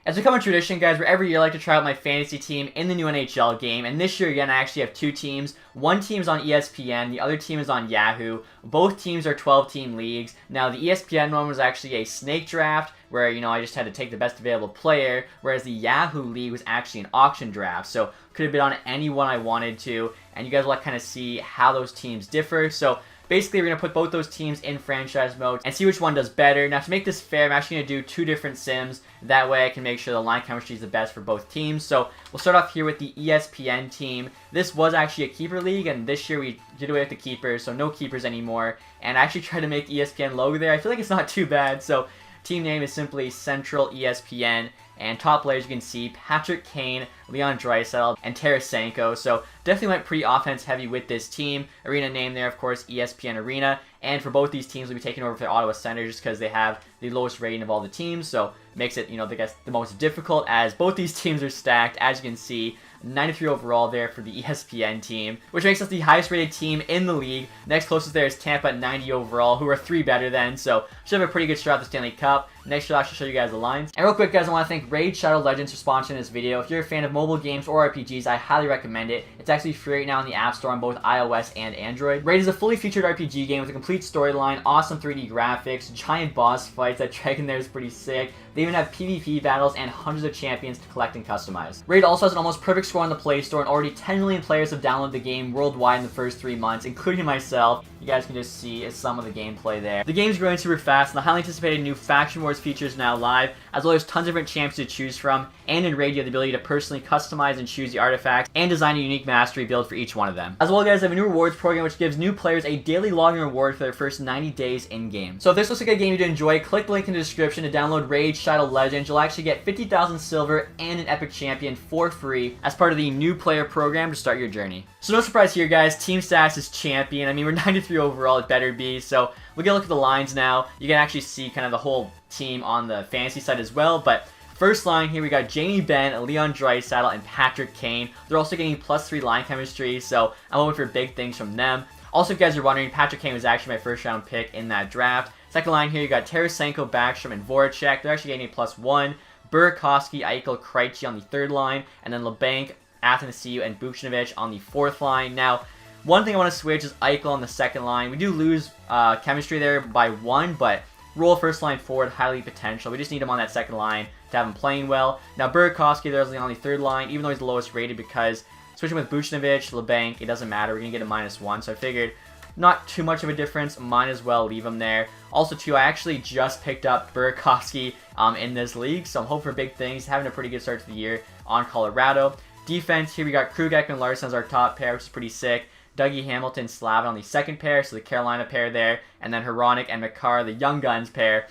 It's become a tradition, guys, where every year I like to try out my fantasy team in the new NHL game, and this year, again, I actually have two teams. One team's on ESPN, the other team is on Yahoo. Both teams are 12-team leagues. Now, the ESPN one was actually a snake draft, where, I just had to take the best available player, whereas the Yahoo league was actually an auction draft, so could have been on any one I wanted to, and you guys will kind of see how those teams differ. So basically, we're going to put both those teams in franchise mode and see which one does better. Now, to make this fair, I'm actually going to do two different sims. That way, I can make sure the line chemistry is the best for both teams. So, we'll start off here with the ESPN team. This was actually a keeper league, and this year we did away with the keepers, so no keepers anymore. And I actually tried to make the ESPN logo there. I feel like it's not too bad. So, team name is simply Central ESPN. And top players, you can see Patrick Kane, Leon Draisaitl, and Tarasenko. So definitely went pretty offense heavy with this team. Arena name there, of course, ESPN Arena. And for both these teams, we'll be taking over for the Ottawa Senators just because they have the lowest rating of all the teams. So makes it, I guess, the most difficult as both these teams are stacked. As you can see, 93 overall there for the ESPN team, which makes us the highest rated team in the league. Next closest there is Tampa at 90 overall, who are 3 better than, so should have a pretty good start at the Stanley Cup. Next, I'll actually show you guys the lines. And real quick, guys, I want to thank Raid Shadow Legends for sponsoring this video. If you're a fan of mobile games or RPGs, I highly recommend it. It's actually free right now in the App Store on both iOS and Android. Raid is a fully featured RPG game with a complete storyline, awesome 3D graphics, giant boss fights. That dragon there is pretty sick. They even have PvP battles and hundreds of champions to collect and customize. Raid also has an almost perfect score on the Play Store, and already 10 million players have downloaded the game worldwide in the first 3 months, including myself. You guys can just see some of the gameplay there. The game's growing super fast, and the highly anticipated new Faction Wars feature is now live, as well as tons of different champs to choose from, and in Raid you have the ability to personally customize and choose the artifacts, and design a unique mastery build for each one of them. As well, guys, I have a new rewards program which gives new players a daily login reward for their first 90 days in-game. So if this looks like a game you'd enjoy, click the link in the description to download Raid Shadow Legends. You'll actually get 50,000 silver and an epic champion for free as part of the new player program to start your journey. So no surprise here, guys, team stats is champion. I mean, we're 93 overall, it better be. So we'll get a look at the lines now. You can actually see kind of the whole team on the fantasy side as well, but first line here, we got Jamie Benn, Leon Draisaitl, and Patrick Kane. They're also getting +3 line chemistry, so I'm hoping for big things from them. Also, if you guys are wondering, Patrick Kane was actually my first round pick in that draft. Second line here, you got Tarasenko, Backstrom, and Voracek. They're actually getting a +1. Burakovsky, Eichel, Krejci on the third line, and then LeBanc, Athanasiou, and Buchnevich on the fourth line. Now, one thing I want to switch is Eichel on the second line. We do lose chemistry there by 1, but roll first line forward, highly potential. We just need him on that second line to have him playing well. Now, Burakovsky there's on the third line, even though he's the lowest rated, because switching with Buchnevich, LeBanc, it doesn't matter. We're going to get a -1, so I figured not too much of a difference. Might as well leave him there. Also, too, I actually just picked up Burakovsky in this league, so I'm hoping for big things. Having a pretty good start to the year on Colorado. Defense, here we got Krug, Ekman, Larson as our top pair, which is pretty sick. Dougie Hamilton, Slavin on the second pair, so the Carolina pair there. And then Hronik and Makar, the Young Guns pair,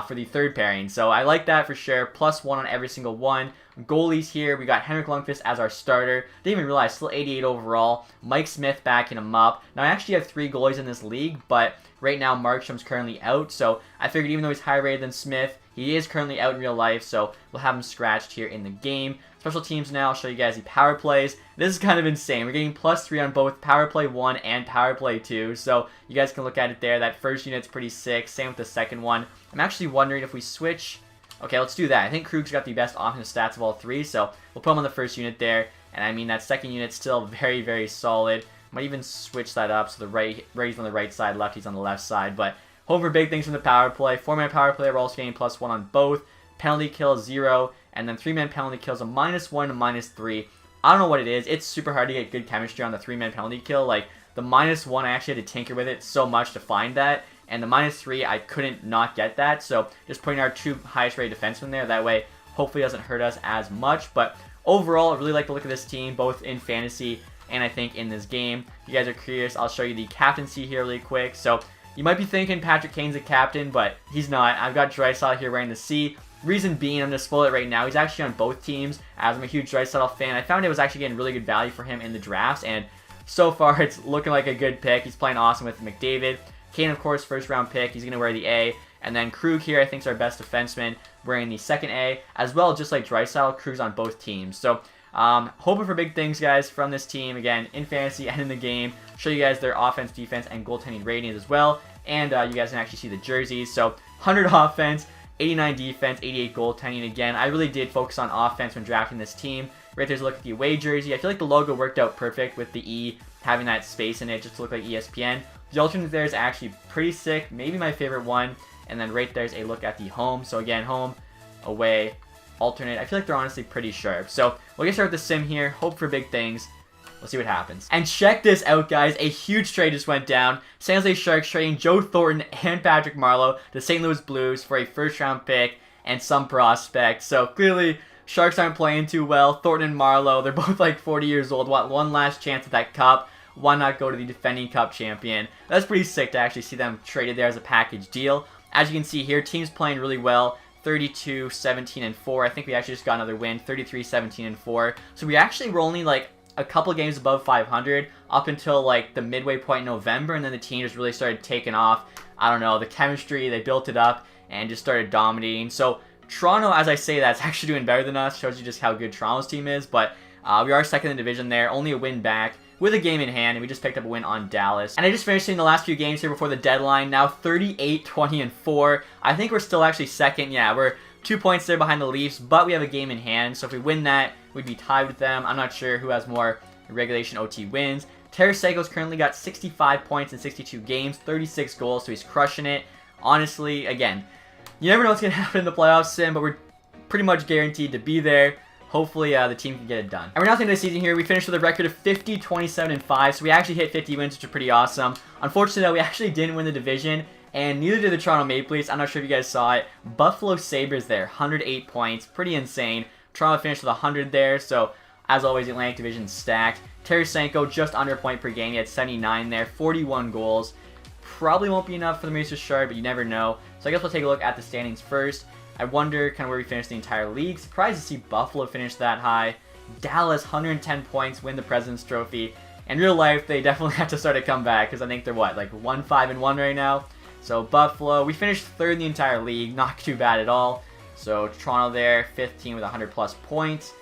for the third pairing. So I like that for sure. +1 on every single one. Goalies here, we got Henrik Lundqvist as our starter. Didn't even realize, still 88 overall. Mike Smith backing him up. Now, I actually have 3 goalies in this league, but right now Markstrom's currently out. So I figured even though he's higher rated than Smith, he is currently out in real life, so we'll have him scratched here in the game. Special teams now, I'll show you guys the power plays. This is kind of insane. We're getting +3 on both power play 1 and power play 2, so you guys can look at it there. That first unit's pretty sick, same with the second one. I'm actually wondering if we switch. Okay, let's do that. I think Krug's got the best offensive stats of all 3, so we'll put him on the first unit there. And I mean, that second unit's still very, very solid. Might even switch that up, so the righty's on the right side, lefty's on the left side, but hoping for big things from the power play. 4-man power play, we're also getting +1 on both. Penalty kill 0, and then 3-man penalty kills a -1 and -3. I don't know what it is. It's super hard to get good chemistry on the 3-man penalty kill. Like, the -1, I actually had to tinker with it so much to find that, and the -3, I couldn't not get that. So just putting our 2 highest rated defensemen there, that way hopefully it doesn't hurt us as much. But overall, I really like the look of this team, both in fantasy and I think in this game. If you guys are curious, I'll show you the captaincy here really quick. So you might be thinking Patrick Kane's a captain, but he's not. I've got Draisaitl here wearing the C. Reason being, I'm going to spoil it right now, he's actually on both teams, as I'm a huge Draisaitl fan. I found it was actually getting really good value for him in the drafts, and so far it's looking like a good pick. He's playing awesome with McDavid. Kane, of course, first round pick. He's going to wear the A. And then Krug here, I think, is our best defenseman, wearing the second A. As well, just like Draisaitl, Krug's on both teams. So, hoping for big things, guys, from this team, again, in fantasy and in the game. Show you guys their offense, defense, and goaltending ratings as well. And you guys can actually see the jerseys. So, 100 offense, 89 defense, 88 goaltending. Again, I really did focus on offense when drafting this team. Right there's a look at the away jersey. I feel like the logo worked out perfect with the E having that space in it just to look like ESPN. The alternate there is actually pretty sick, maybe my favorite one. And then right there's a look at the home. So again, home, away, alternate. I feel like they're honestly pretty sharp. So we'll get started with the sim here. Hope for big things. Let's see what happens. And check this out, guys. A huge trade just went down. San Jose Sharks trading Joe Thornton and Patrick Marleau to St. Louis Blues for a first-round pick and some prospects. So clearly, Sharks aren't playing too well. Thornton and Marleau, they're both like 40 years old. Want one last chance at that cup. Why not go to the defending cup champion? That's pretty sick to actually see them traded there as a package deal. As you can see here, teams playing really well. 32, 17, and 4. I think we actually just got another win. 33, 17, and 4. So we actually were only like a couple games above 500 up until like the midway point in November, and then the team just really started taking off. I don't know, the chemistry, they built it up and just started dominating. So Toronto, as I say that, is actually doing better than us. Shows you just how good Toronto's team is, but we are second in the division there, only a win back with a game in hand, and we just picked up a win on Dallas. And I just finished seeing the last few games here before the deadline. Now 38, 20, and 4. I think we're still actually second. Yeah, we're 2 points there behind the Leafs, but we have a game in hand. So if we win that, we'd be tied with them. I'm not sure who has more regulation OT wins. Tarasenko's currently got 65 points in 62 games, 36 goals, so he's crushing it. Honestly, again, you never know what's going to happen in the playoffs, Sim, but we're pretty much guaranteed to be there. Hopefully, the team can get it done. And we're now into the season here. We finished with a record of 50, 27, and 5, so we actually hit 50 wins, which is pretty awesome. Unfortunately, though, we actually didn't win the division, and neither did the Toronto Maple Leafs. I'm not sure if you guys saw it. Buffalo Sabres there, 108 points. Pretty insane. Toronto finished with 100 there, so as always, the Atlantic Division stacked. Tarasenko just under a point per game. He had 79 there, 41 goals. Probably won't be enough for the Maple Leafs Sharp, but you never know. So I guess we'll take a look at the standings first. I wonder kind of where we finished the entire league. Surprised to see Buffalo finish that high. Dallas, 110 points, win the President's Trophy. In real life, they definitely have to start a comeback because I think they're, what, like 1-5-1 right now? So Buffalo, we finished third in the entire league. Not too bad at all. So Toronto there, 5th team with 100-plus points.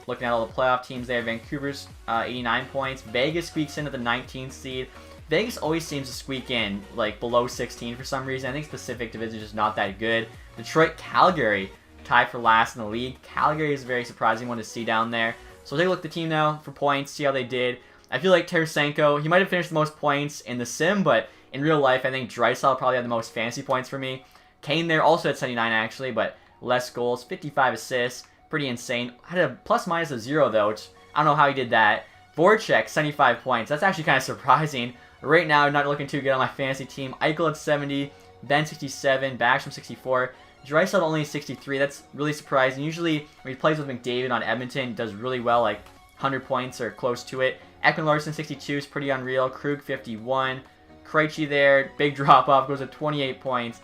Looking at all the playoff teams there, Vancouver's 89 points. Vegas squeaks in at the 19th seed. Vegas always seems to squeak in like below 16 for some reason. I think Pacific Division is just not that good. Detroit, Calgary tied for last in the league. Calgary is a very surprising one to see down there. So we'll take a look at the team now for points, see how they did. I feel like Tarasenko, he might have finished the most points in the sim, but in real life, I think Draisaitl probably had the most fantasy points for me. Kane there also had 79 actually, but less goals, 55 assists. Pretty insane. Had a plus-minus of 0 though, which I don't know how he did that. Voracek, 75 points. That's actually kind of surprising. Right now, not looking too good on my fantasy team. Eichel at 70, Ben 67, Backstrom 64. Draisaitl only 63. That's really surprising. Usually, when he plays with McDavid on Edmonton, he does really well, like 100 points or close to it. Ekman Larson 62 is pretty unreal. Krug 51. Krejci there, big drop-off, goes to 28 points.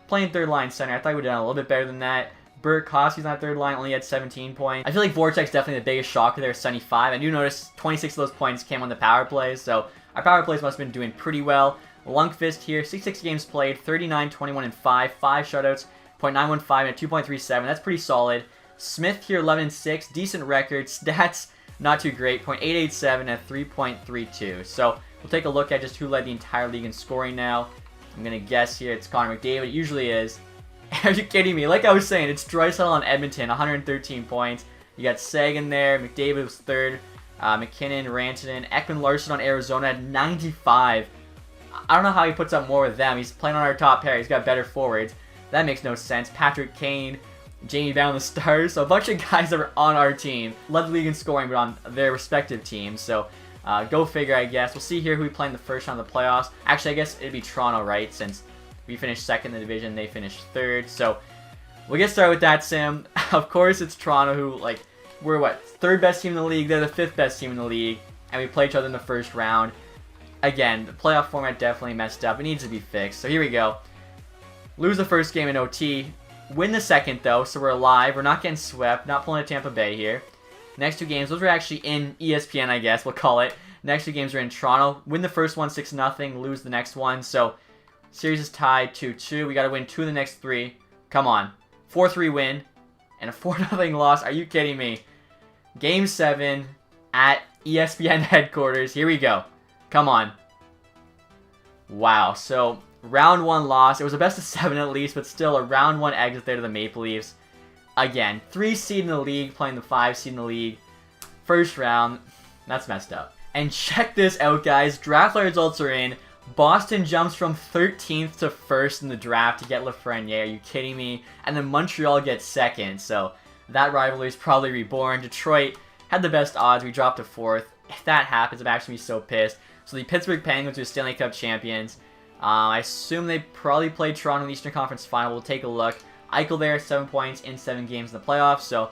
Playing third-line center. I thought he would have done a little bit better than that. Burt Koski's on third line, only had 17 points. I feel like Voracek's definitely the biggest shocker there, 75. I do notice 26 of those points came on the power plays, so our power plays must have been doing pretty well. Lundqvist here, 66 games played, 39, 21, and 5, 5 shutouts, .915 and a 2.37. That's pretty solid. Smith here, 11 and 6, decent record. Stats, not too great, .887 and a 3.32. So we'll take a look at just who led the entire league in scoring now. I'm going to guess here it's Connor McDavid. It usually is. Are you kidding me? Like I was saying, it's Draisaitl on Edmonton, 113 points. You got Sagan there. McDavid was third. McKinnon, Rantanen, Ekman Larson on Arizona at 95. I don't know how he puts up more with them. He's playing on our top pair. He's got better forwards. That makes no sense. Patrick Kane, Jamie Benn on the Stars. So a bunch of guys that were on our team. Led the league in scoring, but on their respective teams. So go figure, I guess. We'll see here who we play in the first round of the playoffs. Actually, I guess it'd be Toronto, right? Since we finished second in the division, they finished third. So we'll get started with that, Sim. Of course, it's Toronto who, like, we're what? Third best team in the league. They're the 5th best team in the league. And we play each other in the first round. Again, the playoff format definitely messed up. It needs to be fixed. So here we go. Lose the first game in OT. Win the second, though, so we're alive. We're not getting swept. Not pulling a Tampa Bay here. Next 2 games, those were actually in ESPN, I guess. We'll call it. Next 2 games are in Toronto. Win the first one 6-0. Lose the next one. So series is tied 2-2. We got to win 2 of the next 3. Come on. 4-3 win. And a 4-0 loss. Are you kidding me? Game 7 at ESPN headquarters. Here we go. Come on. Wow. So Round 1 loss. It was a best of 7 at least, but still a round 1 exit there to the Maple Leafs. Again, 3 seed in the league, playing the 5 seed in the league. First round, that's messed up. And check this out, guys. Draft lottery results are in. Boston jumps from 13th to 1st in the draft to get Lafreniere. Are you kidding me? And then Montreal gets 2nd. So that rivalry is probably reborn. Detroit had the best odds. We dropped to 4th. If that happens, I'm actually so pissed. So the Pittsburgh Penguins are Stanley Cup champions. I assume they probably played Toronto in the Eastern Conference Final. We'll take a look. Eichel there, 7 points in 7 games in the playoffs. So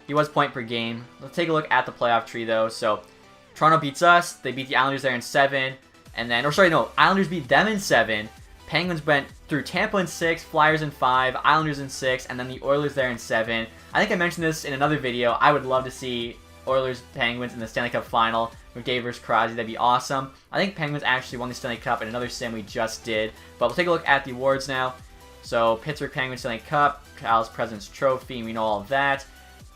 he was point per game. Let's take a look at the playoff tree, though. So Toronto beats us. They beat the Islanders there in 7. And then, Islanders beat them in 7. Penguins went through Tampa in 6, Flyers in 5, Islanders in 6, and then the Oilers there in 7. I think I mentioned this in another video. I would love to see Oilers Penguins in the Stanley Cup final with Gay versus Crosby. That'd be awesome. I think Penguins actually won the Stanley Cup in another sim we just did. But we'll take a look at the awards now. So Pittsburgh Penguins Stanley Cup, Kyle's President's Trophy, we know all of that.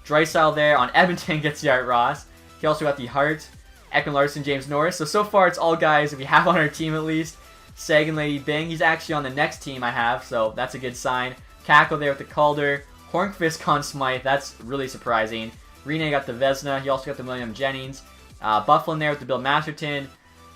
Draisaitl there on Edmonton gets the Art Ross. He also got the Hart. Ekman Larson, James Norris. So far it's all guys that we have on our team at least. Sagan, Lady Bing. He's actually on the next team I have, so that's a good sign. Kako there with the Calder. Hornqvist, Conn Smythe. That's really surprising. Rene got the Vezina. He also got the William Jennings. Bufflin there with the Bill Masterton.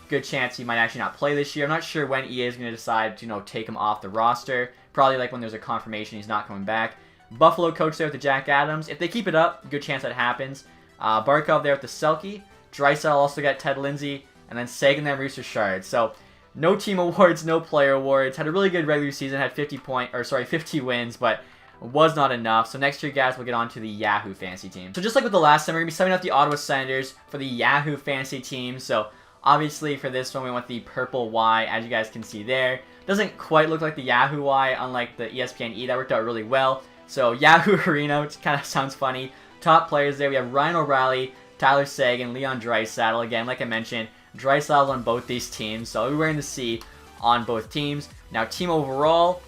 Good chance he might actually not play this year. I'm not sure when EA is going to decide to, take him off the roster. Probably like when there's a confirmation he's not coming back. Buffalo coach there with the Jack Adams. If they keep it up, good chance that happens. Barkov there with the Selke. Draisaitl also got Ted Lindsay. And then Sagan there, Maurice Richard. So no team awards, no player awards. Had a really good regular season. Had 50 wins, but was not enough. So next year, guys, we'll get on to the Yahoo fantasy team. So just like with the last time, we're going to be summing up the Ottawa Senators for the Yahoo fantasy team. So obviously for this one, we want the purple Y, as you guys can see there. Doesn't quite look like the Yahoo Y, unlike the ESPN E. That worked out really well. So Yahoo Arena, which kind of sounds funny. Top players there, we have Ryan O'Reilly, Tyler Sagan, Leon Draisaitl. Again, like I mentioned, Draisaitl's on both these teams, so we're wearing the C on both teams. Now, team overall,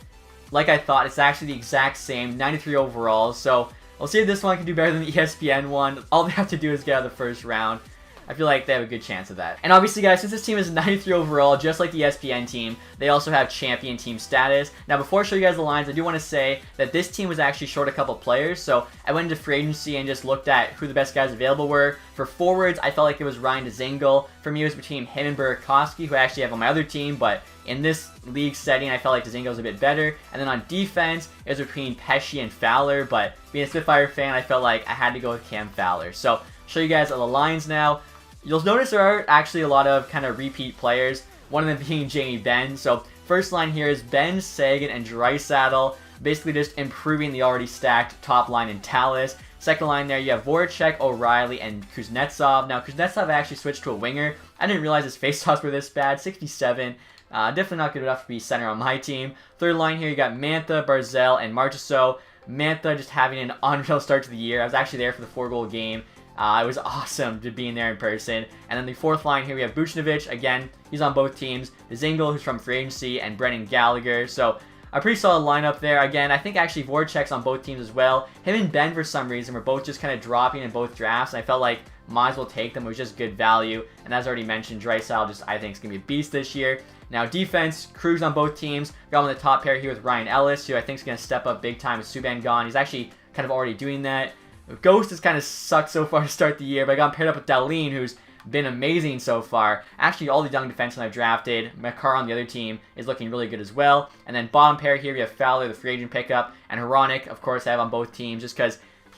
like I thought, it's actually the exact same, 93 overall. So we'll see if this one can do better than the ESPN one. All they have to do is get out of the first round. I feel like they have a good chance of that. And obviously, guys, since this team is 93 overall, just like the ESPN team, they also have champion team status. Now, before I show you guys the lines, I do want to say that this team was actually short a couple players. So I went into free agency and just looked at who the best guys available were. For forwards, I felt like it was Ryan Dzingel. For me, it was between him and Burakovsky, who I actually have on my other team. But in this league setting, I felt like Dzingel was a bit better. And then on defense, it was between Pesce and Fowler. But being a Spitfire fan, I felt like I had to go with Cam Fowler. So show you guys the lines now. You'll notice there are actually a lot of kind of repeat players, one of them being Jamie Benn. So first line here is Benn, Sagan, and Draisaitl, basically just improving the already stacked top line in Tallis. Second line there, you have Voracek, O'Reilly, and Kuznetsov. Now, Kuznetsov actually switched to a winger. I didn't realize his faceoffs were this bad, 67. Definitely not good enough to be center on my team. Third line here, you got Mantha, Barzell, and Marchessault. Mantha just having an unreal start to the year. I was actually there for the 4-goal game. It was awesome to being there in person. And then the fourth line here, we have Buchnevich. Again, he's on both teams. Dzingel, who's from free agency, and Brendan Gallagher. So a pretty solid lineup there. Again, I think actually Voracek's on both teams as well. Him and Ben, for some reason, were both just kind of dropping in both drafts. And I felt like might as well take them. It was just good value. And as already mentioned, Draisaitl just, I think, is going to be a beast this year. Now, defense, Cruz on both teams. Got on the top pair here with Ryan Ellis, who I think is going to step up big time with Subban gone. He's actually kind of already doing that. Ghost has kind of sucked so far to start the year, but I got him paired up with Dahlin, who's been amazing so far. Actually, all the young defensemen I've drafted, Makar on the other team, is looking really good as well. And then bottom pair here, we have Fowler, the free agent pickup, and Hronek, of course, I have on both teams, just because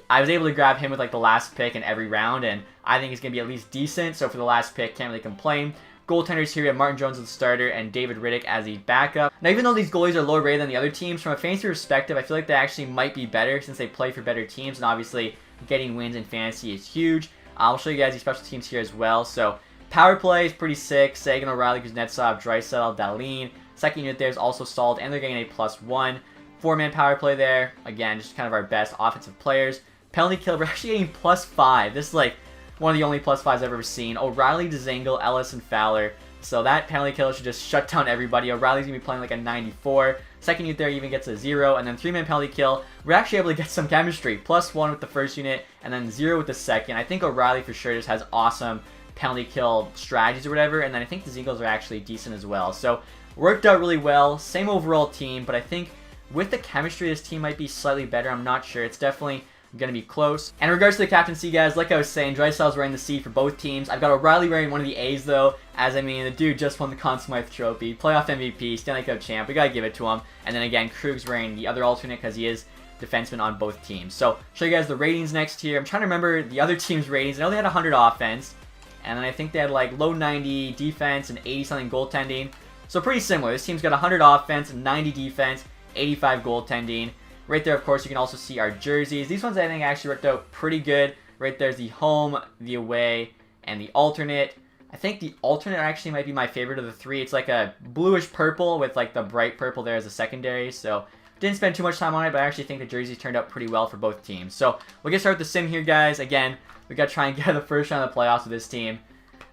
I was able to grab him with like the last pick in every round, and I think he's going to be at least decent, so for the last pick, can't really complain. Goaltenders here, we have Martin Jones as the starter and David Riddick as the backup. Now, even though these goalies are lower rated than the other teams, from a fantasy perspective, I feel like they actually might be better since they play for better teams, and obviously getting wins in fantasy is huge. I'll show you guys these special teams here as well. So power play is pretty sick. Sagan, O'Reilly, Kuznetsov, Draisaitl, Dahlin. Second unit there is also stalled, and they're getting a +1. 4-man power play there. Again, just kind of our best offensive players. Penalty kill, we're actually getting +5. This is like one of the only +5s I've ever seen. O'Reilly, Dzingel, Ellis, and Fowler. So that penalty kill should just shut down everybody. O'Reilly's going to be playing like a 94. Second unit there even gets a 0. And then 3-man penalty kill, we're actually able to get some chemistry. +1 with the first unit, and then 0 with the second. I think O'Reilly for sure just has awesome penalty kill strategies or whatever. And then I think the Zeagles are actually decent as well. So worked out really well. Same overall team, but I think with the chemistry, this team might be slightly better. I'm not sure. It's definitely going to be close. And in regards to the captaincy, guys, like I was saying, Draisaitl's wearing the C for both teams. I've got O'Reilly wearing one of the A's, though, as I mean, the dude just won the Conn Smythe Trophy, playoff MVP, Stanley Cup champ. We got to give it to him. And then again, Krug's wearing the other alternate because he is defenseman on both teams. So, show you guys the ratings next here. I'm trying to remember the other team's ratings. I know they had 100 offense, and then I think they had like low 90 defense and 80-something goaltending. So, pretty similar. This team's got 100 offense, 90 defense, 85 goaltending. Right there, of course, you can also see our jerseys. These ones I think actually worked out pretty good. Right there's the home, the away, and the alternate. I think the alternate actually might be my favorite of the three. It's like a bluish purple with like the bright purple there as a secondary. So didn't spend too much time on it, but I actually think the jerseys turned out pretty well for both teams. So we'll get started with the sim here, guys. Again, we got to try and get the first round of the playoffs with this team.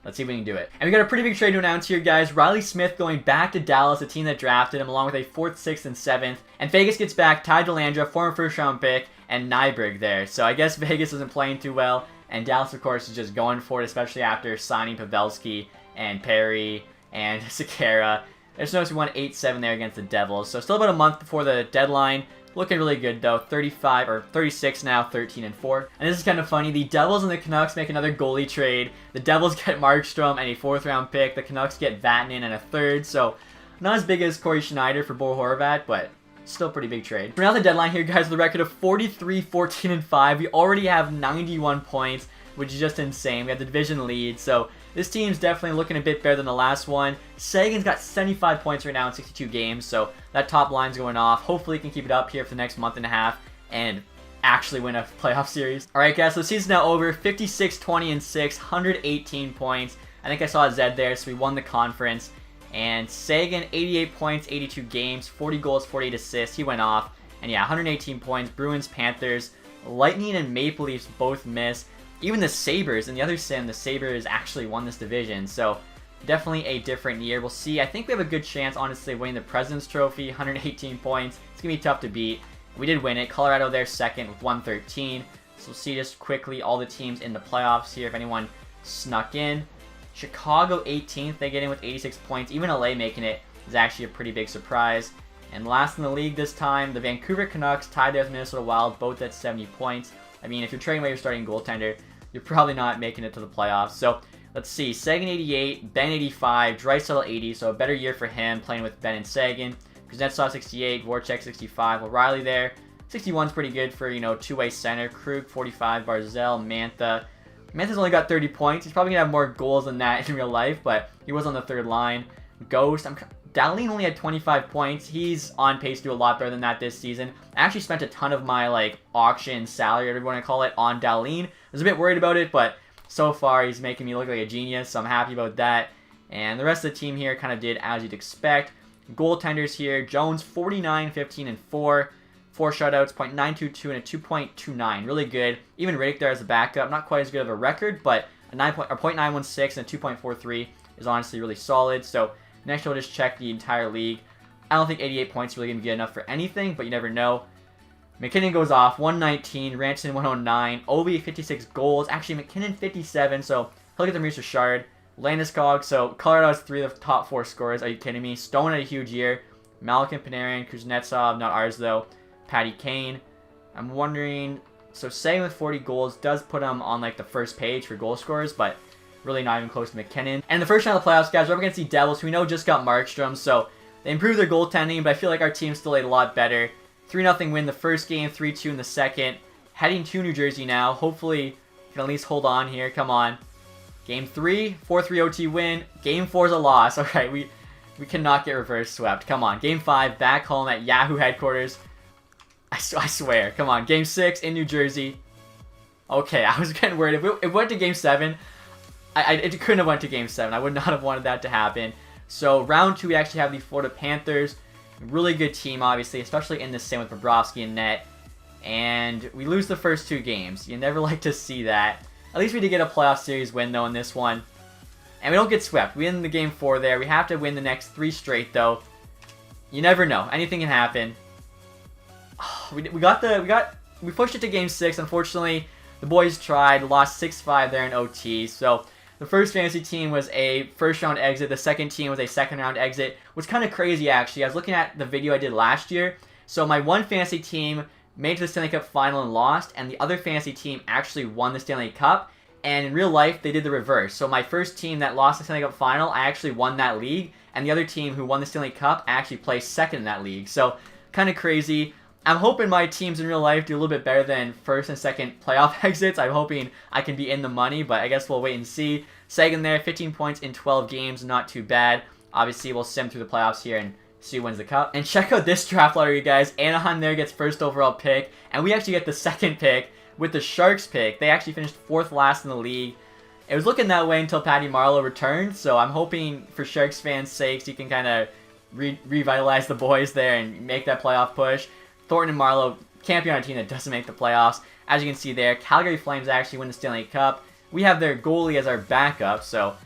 Let's see if we can do it. And we got a pretty big trade to announce here, guys. Riley Smith going back to Dallas, the team that drafted him, along with a 4th, 6th, and 7th. And Vegas gets back Ty Dellandrea, former first-round pick, and Nyberg there. So I guess Vegas isn't playing too well, and Dallas, of course, is just going for it, especially after signing Pavelski and Perry and Sekera. There's notice we won 8-7 there against the Devils. So still about a month before the deadline. Looking really good, though. 35 or 36 now, 13-4. And this is kind of funny. The Devils and the Canucks make another goalie trade. The Devils get Markstrom and a 4th-round pick. The Canucks get Vatanen and a 3rd. So not as big as Corey Schneider for Bo Horvat, but still pretty big trade. For now, the deadline here, guys, with a record of 43, 14-5. We already have 91 points, which is just insane. We have the division lead, so this team's definitely looking a bit better than the last one. Sagan's got 75 points right now in 62 games, so that top line's going off. Hopefully he can keep it up here for the next month and a half and actually win a playoff series. Alright, guys, so the season's now over. 56, 20-6, 118 points. I think I saw a Z there, so we won the conference. And Sagan, 88 points, 82 games, 40 goals, 48 assists. He went off. And yeah, 118 points. Bruins, Panthers, Lightning, and Maple Leafs both missed. Even the Sabres, in the other sim, the Sabres actually won this division. So definitely a different year. We'll see. I think we have a good chance, honestly, of winning the President's Trophy. 118 points. It's going to be tough to beat. We did win it. Colorado there second with 113. So we'll see just quickly all the teams in the playoffs here if anyone snuck in. Chicago 18th. They get in with 86 points. Even LA making it is actually a pretty big surprise. And last in the league this time, the Vancouver Canucks tied there with Minnesota Wild, both at 70 points. I mean, if you're trading away your starting goaltender, you're probably not making it to the playoffs. So let's see. Sagan 88, Ben 85, Draisaitl 80. So a better year for him playing with Ben and Sagan. Kuznetsov 68, Voracek 65, O'Reilly there. 61's pretty good for, you know, two-way center. Krug 45, Barzal, Mantha. Mantha's only got 30 points. He's probably going to have more goals than that in real life, but he was on the 3rd line. Ghost. Dahlin only had 25 points. He's on pace to do a lot better than that this season. I actually spent a ton of my, like, auction salary, whatever you want to call it, on Dahlin. I was a bit worried about it, but so far he's making me look like a genius, so I'm happy about that. And the rest of the team here kind of did as you'd expect. Goaltenders here, Jones 49, 15, and 4. 4 shutouts, .922 and a 2.29. Really good. Even Riddick there as a backup. Not quite as good of a record, but a .916 and a 2.43 is honestly really solid. So next we'll just check the entire league. I don't think 88 points is really going to be enough for anything, but you never know. McKinnon goes off, 119, Ranson 109, Ovi 56 goals. Actually, McKinnon 57, so he'll get the Maurice Richard. Landeskog, so Colorado has 3 of the top 4 scorers. Are you kidding me? Stone had a huge year. Malkin, Panarin, Kuznetsov, not ours though. Patty Kane. I'm wondering, so Sagan with 40 goals does put him on like the first page for goal scorers, but really not even close to McKinnon. And in the first round of the playoffs, guys, we're up against the Devils, who we know just got Markstrom, so they improved their goaltending, but I feel like our team still played a lot better. 3-0 win the first game, 3-2 in the second. Heading to New Jersey now. Hopefully, we can at least hold on here. Come on. Game 3, 4-3 OT win. Game 4 is a loss. Alright, we cannot get reverse swept. Come on. Game 5, back home at Yahoo headquarters. I swear. Come on. Game 6 in New Jersey. Okay, I was getting worried. If it went to Game 7, it couldn't have went to Game 7. I would not have wanted that to happen. So, round 2, we actually have the Florida Panthers. Really good team, obviously, especially in this sim with Bobrovsky and net. And we lose the first 2 games. You never like to see that. At least we did get a playoff series win, though, in this one. And we don't get swept. We win the Game 4 there. We have to win the next 3 straight, though. You never know. Anything can happen. We pushed it to Game 6. Unfortunately, the boys tried. Lost 6-5 there in OT. So, The first fantasy team was a first round exit. The second team was a second round exit. It was kind of crazy, actually. I was looking at the video I did last year. So my one fantasy team made it to the Stanley Cup final and lost, and the other fantasy team actually won the Stanley Cup. And in real life, they did the reverse. So my first team that lost the Stanley Cup final, I actually won that league, and the other team who won the Stanley Cup actually placed second in that league. So kind of crazy. I'm hoping my teams in real life do a little bit better than first and second playoff exits. I'm hoping I can be in the money, but I guess we'll wait and see. Sagan there, 15 points in 12 games, not too bad. Obviously, we'll sim through the playoffs here and see who wins the cup. And check out this draft lottery, guys. Anaheim there gets first overall pick, and we actually get the second pick with the Sharks pick. They actually finished fourth last in the league. It was looking that way until Patty Marleau returned, so I'm hoping for Sharks fans' sakes he can kind of revitalize the boys there and make that playoff push. Thornton and Marleau can't be on a team that doesn't make the playoffs. As you can see there, Calgary Flames actually win the Stanley Cup. We have their goalie as our backup, so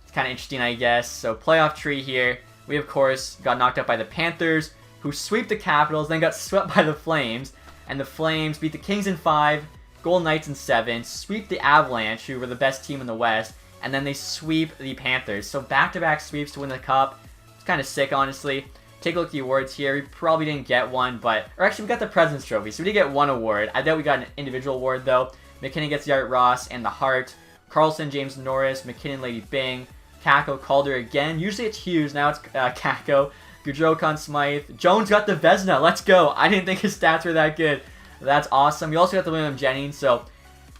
it's kind of interesting, I guess. So playoff tree here. We, of course, got knocked out by the Panthers, who sweep the Capitals, then got swept by the Flames. And the Flames beat the Kings in 5, Golden Knights in 7, sweep the Avalanche, who were the best team in the West, and then they sweep the Panthers. So back-to-back sweeps to win the Cup. It's kind of sick, honestly. Take a look at the awards here. We probably didn't get one, or actually we got the President's Trophy, so we did get one award. I doubt we got an individual award, though. McKinnon gets the Art Ross and the Hart. Carlson, James Norris, McKinnon, Lady Bing. Kakko, Calder again. Usually it's Hughes, now it's Kakko. Gaudreau, Conn Smythe. Jones got the Vezina. Let's go. I didn't think his stats were that good. That's awesome. We also got the William Jennings, so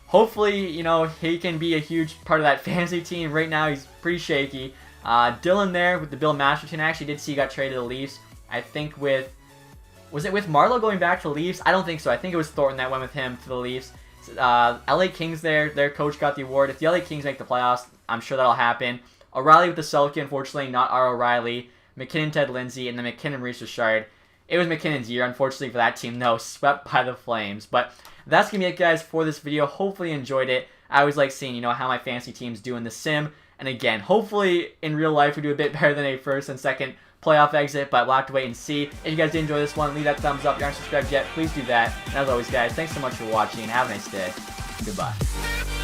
hopefully, you know, he can be a huge part of that fantasy team. Right now, he's pretty shaky. Dylan there with the Bill Masterton. I actually did see he got traded to the Leafs. I think with... Was it with Marleau going back to the Leafs? I don't think so. I think it was Thornton that went with him to the Leafs. LA Kings there. Their coach got the award. If the LA Kings make the playoffs, I'm sure that'll happen. O'Reilly with the Selke, unfortunately, not our O'Reilly. McKinnon, Ted Lindsay, and then McKinnon, Maurice Richard. It was McKinnon's year, unfortunately, for that team, though, swept by the Flames. But that's going to be it, guys, for this video. Hopefully you enjoyed it. I always like seeing, you know, how my fantasy teams do in the sim. And again, hopefully in real life we do a bit better than a first and second playoff exit, but we'll have to wait and see. If you guys did enjoy this one, leave that thumbs up. If you aren't subscribed yet, please do that. And as always, guys, thanks so much for watching. Have a nice day. Goodbye.